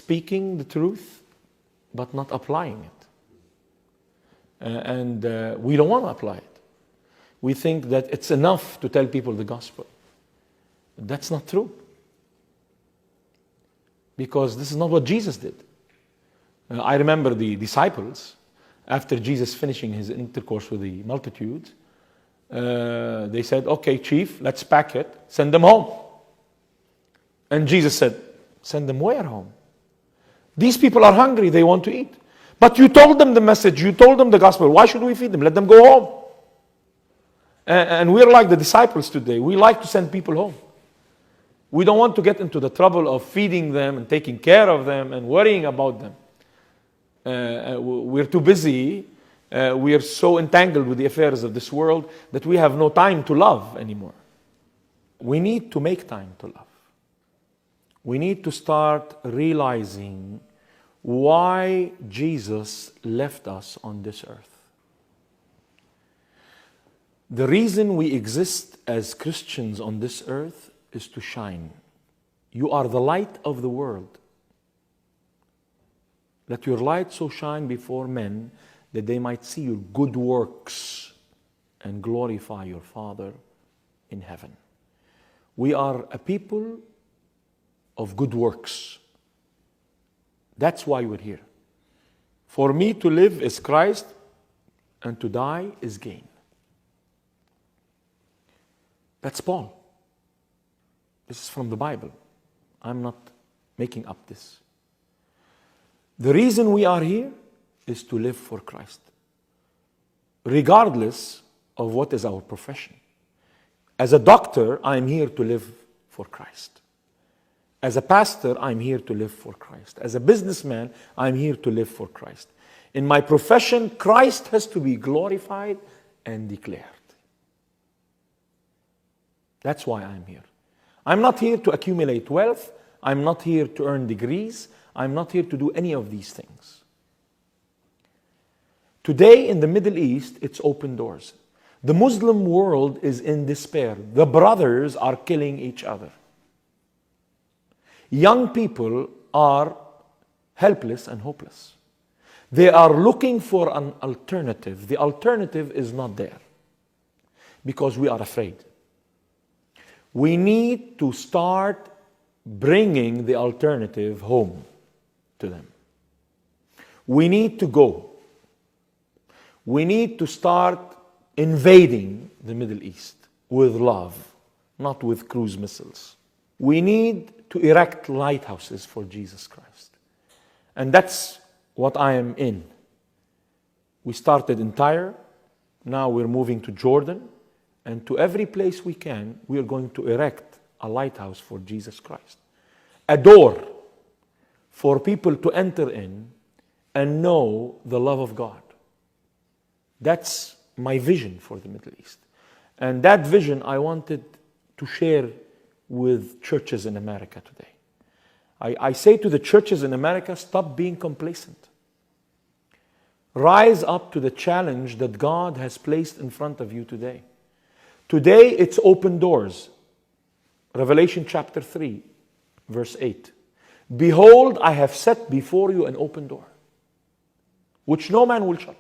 speaking the truth, but not applying it. And we don't want to apply it. We think that it's enough to tell people the gospel. That's not true. Because this is not what Jesus did. I remember the disciples, after Jesus finishing his intercourse with the multitude, they said, okay, chief, let's pack it, send them home. And Jesus said, send them where home? These people are hungry, they want to eat. But you told them the message, you told them the gospel. Why should we feed them? Let them go home. And we're like the disciples today. We like to send people home. We don't want to get into the trouble of feeding them and taking care of them and worrying about them. We're too busy. We are so entangled with the affairs of this world that we have no time to love anymore. We need to make time to love. We need to start realizing why Jesus left us on this earth. The reason we exist as Christians on this earth is to shine. You are the light of the world. Let your light so shine before men that they might see your good works and glorify your Father in heaven. We are a people of good works. That's why we're here. For me to live is Christ, and to die is gain. That's Paul. This is from the Bible. I'm not making up this. The reason we are here is to live for Christ, regardless of what is our profession. As a doctor, I'm here to live for Christ. As a pastor, I'm here to live for Christ. As a businessman, I'm here to live for Christ. In my profession, Christ has to be glorified and declared. That's why I'm here. I'm not here to accumulate wealth. I'm not here to earn degrees. I'm not here to do any of these things. Today in the Middle East, it's open doors. The Muslim world is in despair. The brothers are killing each other. Young people are helpless and hopeless. They are looking for an alternative. The alternative is not there because we are afraid. We need to start bringing the alternative home to them. We need to go. We need to start invading the Middle East with love, not with cruise missiles. We need to erect lighthouses for Jesus Christ. And that's what I am in. We started in Tyre, now we're moving to Jordan, and to every place we can, we are going to erect a lighthouse for Jesus Christ. A door for people to enter in and know the love of God. That's my vision for the Middle East. And that vision I wanted to share with churches in America today. I say to the churches in America, stop being complacent. Rise up to the challenge that God has placed in front of you today. Today it's open doors. Revelation chapter 3, verse 8. Behold, I have set before you an open door, which no man will shut.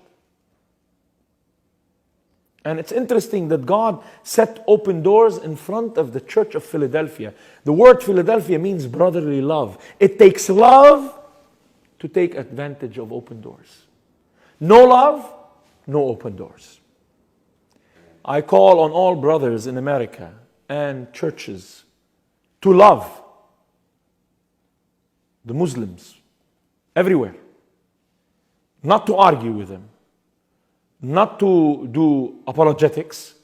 And it's interesting that God set open doors in front of the church of Philadelphia. The word Philadelphia means brotherly love. It takes love to take advantage of open doors. No love, no open doors. I call on all brothers in America and churches to love the Muslims everywhere. Not to argue with them. Not to do apologetics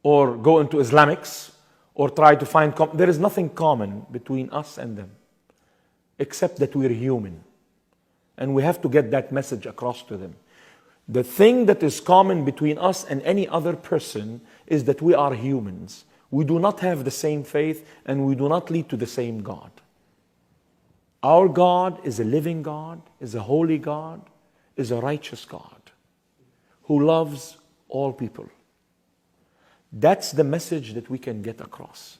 or go into Islamics or try to find... There is nothing common between us and them except that we're human. And we have to get that message across to them. The thing that is common between us and any other person is that we are humans. We do not have the same faith and we do not lead to the same God. Our God is a living God, is a holy God, is a righteous God who loves all people. That's the message that we can get across.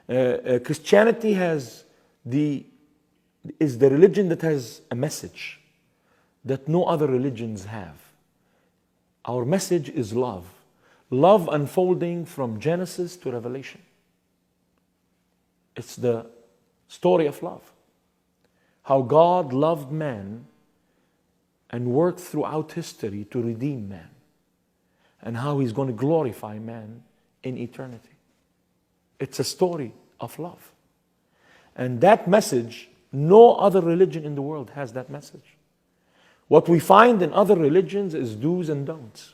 Christianity has the is the religion that has a message that no other religions have. Our message is love. Love unfolding from Genesis to Revelation. It's the story of love. How God loved man and worked throughout history to redeem man. And how He's going to glorify man in eternity. It's a story of love. And that message, no other religion in the world has that message. What we find in other religions is do's and don'ts.